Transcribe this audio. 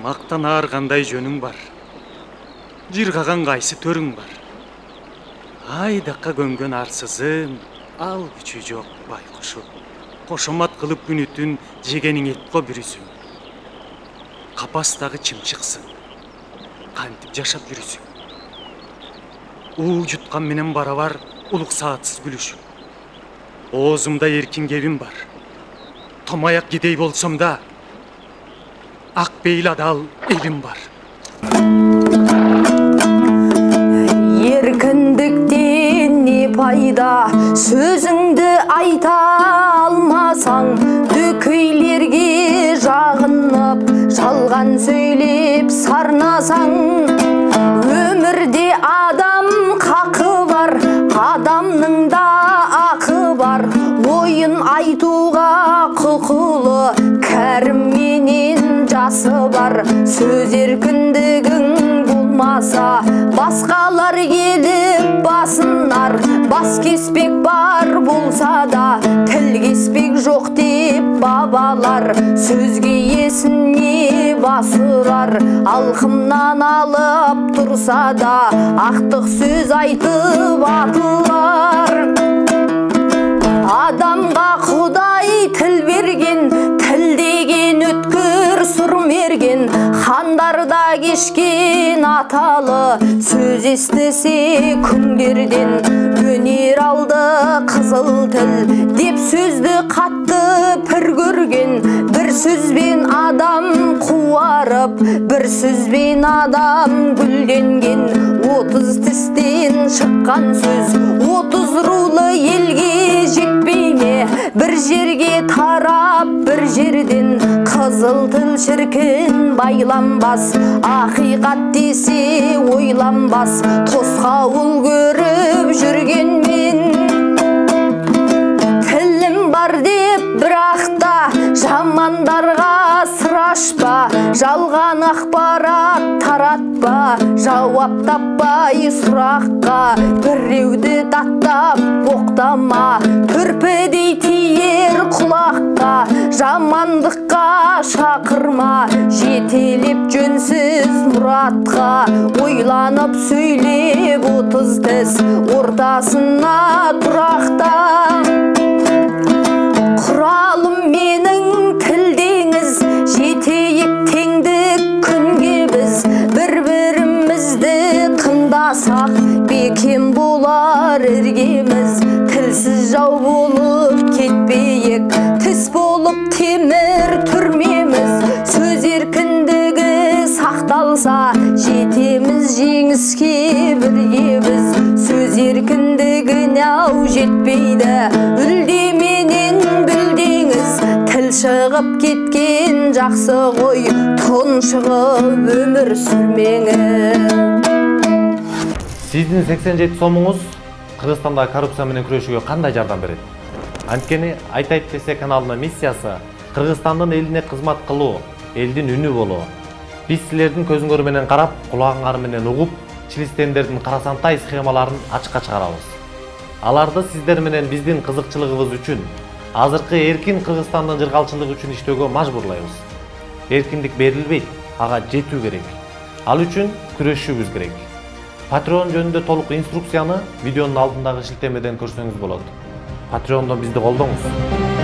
Мактанаар кандай жөнүң бар? Жыргаган кайсы төрүң бар? Айдакка көнгөн арсызым, ал күчү жок байкушу. Кошомат кылып күнү түн жегениң этко бүрүсүң. Капастагы чымчыксың. Кантип жашап жүрүсүң? Уу жуткан менен барабар улук саатсыз күлүшүң. Оозумда эркин кебим бар. Томаяк кедей болсом да, ак бейил адал элим бар. Еркіндіктен не пайда, сөзіңді айта алмасаң, дөкейлерге жағынып, жалған сөйлеп сарнасаң. Өмірде адам қақы бар, адамның да ақы бар, ойын айтуға құқылы, кәрім менен жасы бар. Сөз еркіндігің болмаса, басқалар келіп басынар. Бас кеспек бар болса да, тіл кеспек жоқ деп бабалар. Сөзге есіне басырар, алқымнан алып тұрса да, ақтық сөз айтып атылар. Адамға Құдай тіл берген, тіл деген өткір сұр мерген. Хандарда кешкен аталы, сөз естісе күндерден. Өнер алды қызыл тіл деп сөзді қатты пір көрген. Бір сөзбен адам қуарып, бір сөзбен адам гүлденген. 30 тістен шыққан сөз 30 рулы елге жетпей ме? Бір жерге тарап, бір жерден. Қызыл тіл шіркін байланбас, ақиқат десе ойланбас. Тосқауыл көріп жүргенмен, тілім бар деп бірақта, жамандарға сыр ашпа, жалған ақпарат таратпа. Жауап таппай сұраққа, біреуді даттап боқтама. Түрпідей тиер құлаққа, жамандыққа шақырма. Жетелеп жөнсіз мұратқа, ойланып сөйлеп 30 тіс ортасына тұрақта. Құралым менің тілдеңіз, жетейік теңдік күнге біз. Бір-бірімізді тыңдасақ, бекем болар іргеміз. Тілсіз жау болып кетпейік, тіс болып темір түрмеміз. Сөз еркіндігі сақталса, жетеміз жеңіске бірге біз. Сөз еркіндігіне ау жетпейді, үлдеменен бүлдеңіз. Тіл шығып кеткен жақсы ғой, тұншығып өмір сүрмеңіз. Сіздің 87 сомыңыз Қырғызстанда коррупция менен күрөшүүгө кандай жардам берет? Анткени Айтайт ТС каналынын миссиясы Кыргызстандын элине кызмат кылуу, элдин үнү болуу. Биз силердин көзүңөр менен карап, кулагыңар менен угуп, чилистендердин карасантай схемаларын ачыкка чыгарабыз. Аларды сиздер менен биздин кызыкчылыгыбыз үчүн, азыркы эркин Кыргызстандын жыргалчылыгы үчүн иштөөгө мажбурлайбыз. Эркиндик берилбейт, ага жетүү керек. Ал үчүн күрөшүүбүз керек. Patreon жөнүндө толук инструкцияны видеонун алдындагы шилтемеден көрсөңүз болот. Patreon'дон бизди колдоңуз.